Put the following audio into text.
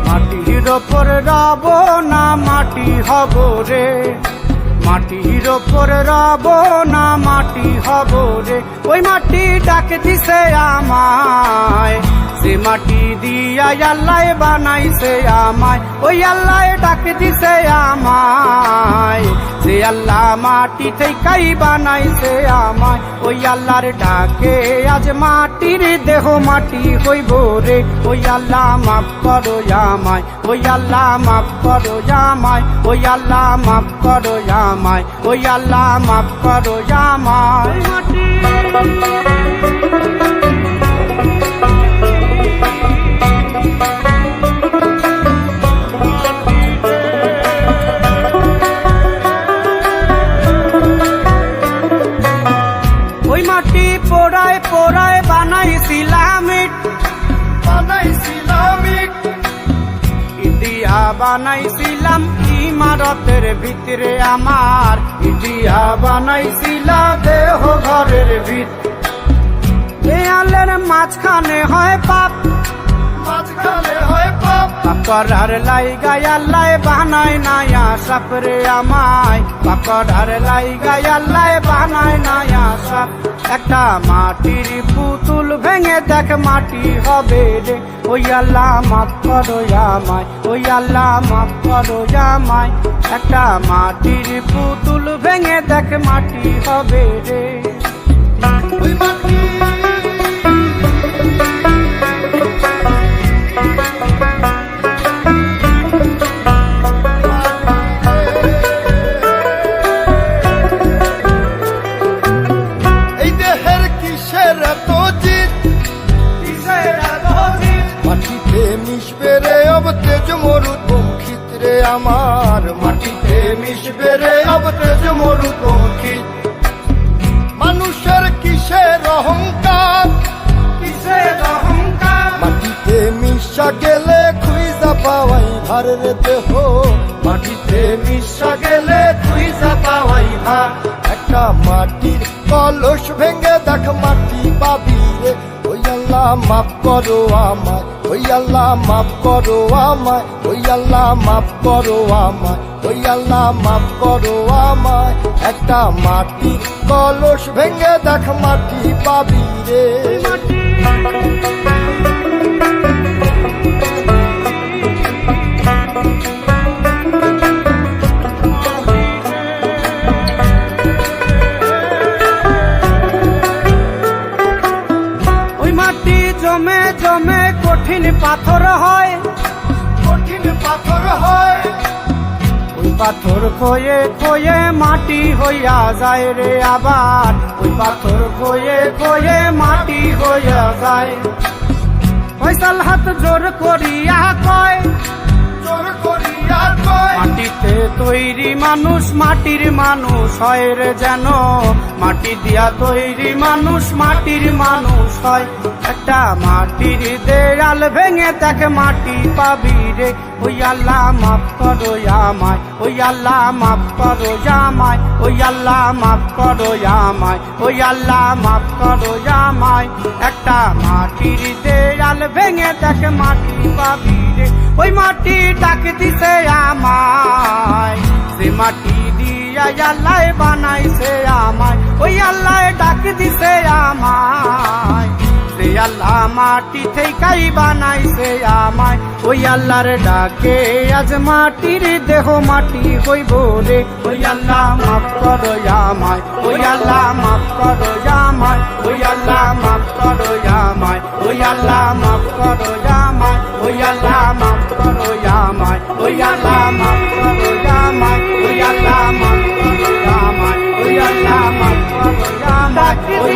মাটির ওপর রব না মাটি হব রে, মাটির ওপর রব না মাটি হব রে। ওই মাটি ডাকে দিছে আমায়, সে মাটি দিয়া আল্লাহ বানাইছে আমায়। ওই আল্লাহ ডাকে দিছে আমায়, যে আল্লাহ মাটি থেকেই বানাইছে আমায়। ওই আল্লাহর ডাকে আজ মাটির দেহ মাটি হইব রে। ওই আল্লাহ মাফ করো আমায়, ওই আল্লাহ মাফ করো আমায়, ওই আল্লাহ মাফ করো আমায়, ওই আল্লাহ মাফ করো আমায়। ওই মাটি পোড়ায় পোড়ায় বানাইছিলাম ইট, ইটিয়া বানাইছিলাম ইমারতের ভিতরে আমার, ইটিয়া বানাইছিলাম দেহ ঘরের ভিত। দেয়ালের মাঝখানে হয় পাপ, মাঝখানে হয় পাপ, পাকড়ার লাইগায় আল্লাহ বানায় নায়া সাপরে আমায়, পাকড়ার লাইগায় আল্লাহ বানায় নায়া সাপ। একটা মাটির পুতুল ভেঙে দেখ মাটি হবে রে। ওই আল্লাহ মাফ করো আমায়, ওই আল্লাহ মাফ করো আমায়। একটা মাটির পুতুল ভেঙে দেখ মাটি হবে রে। ওই মাটি আমার, মাটিতে মিশবে রে অব তেজ মরুপঙ্খিত। মানুষের কিসের অহংকার, কিসের অহংকার, মাটিতে মিশা গেলে খুঁজা পাওয়াই ভার রে দেহ, মাটিতে মিশা গেলে খুঁজা পাওয়াই ভার। একটা মাটির কলস ভেঙে দেখ মাটি পাবি রে। ওই আল্লাহ মাফ করো আমায়, ওই আল্লাহ মাফ করো আমায়, ওই আল্লাহ মাফ করো আমায়, ওই আল্লাহ মাফ করো আমায়। একটা মাটির কলস ভেঙে দেখ মাটি পাবি রে। জমে জমে কঠিন পাথর হয়, কঠিন পাথর হয়। ওই পাথর খয়ে খয়ে মাটি হইয়া যায় রে আবার, ওই পাথর খয়ে খয়ে মাটি হইয়া যায়। ফয়সাল হাত জোর করিয়া কয়, জোর করিয়া কয়, মাটিতে তৈরি মানুষ মাটির মানুষ হয় রে যেন, মাটি দিয়া তৈরি মানুষ মাটির মানুষ হয়। একটা মাটির দেয়াল ভেঙে তাকে মাটি পাবি রে। ওই আল্লাহ মাফ করো আমায়, ওই আল্লাহ মাফ করো আমায়, ওই আল্লাহ মাফ করো আমায়, ওই আল্লাহ মাফ করো আমায়। একটা মাটির দেয়াল ভেঙে তাকে মাটি পাবি রে। ওই মাটি ডাকে দিছে আমায়, সে মাটি দিয়া আল্লাহ বানাইছে আমায়। ওই আল্লাহ ডাকে দিছে আমায়, সে আল্লাহ মাটি থেকেই বানাইছে আমায়। ওই আল্লাহর ডাকে আজ মাটির দেহ মাটি হইব রে। ওই আল্লাহ মাফ করো আমায়, ওই আল্লাহ মাফ করো আমায়, ওই আল্লাহ মাফ করো আমায়, ওই আল্লাহ মাফ করো আমায়, ওই আল্লাহ মাফ করো আমায়, ওই আল্লাহ মাফ করো আমায়, ওই আল্লাহ মাফ করো আমায়, ওই আল্লাহ মাফ করো আমায়, ওই